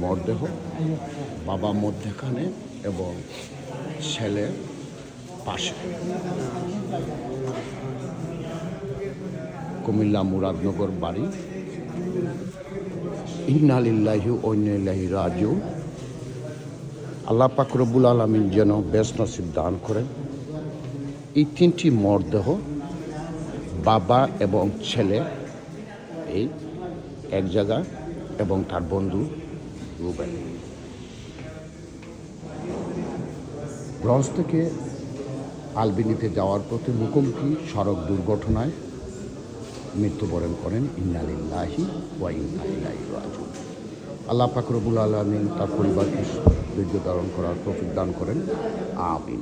মরদেহ বাবা মধ্যখানে এবং ছেলে পাশে। কুমিল্লা মুরাদনগর বাড়ি। ইন্না লিল্লাহি ওয়া ইন্না ইলাইহি রাজিউন। আল্লাহ পাক রব্বুল আলামিন যেন বেস্ট নসিব দান করেন। এই তিনটি মরদেহ বাবা এবং ছেলে এই এক জায়গা এবং তার বন্ধু রুবেল। লঞ্চ থেকে আলবিনিতে যাওয়ার পথে মুখোমুখি সড়ক দুর্ঘটনায় মৃত্যুবরণ করেন। ইন্না লিল্লাহি ওয়া ইন্না ইলাইহি রাজিউন। আল্লাহ পাক রব্বুল আলামিন তার পরিবারকে ধৈর্য ধারণ করার তৌফিক দান করেন। আমিন।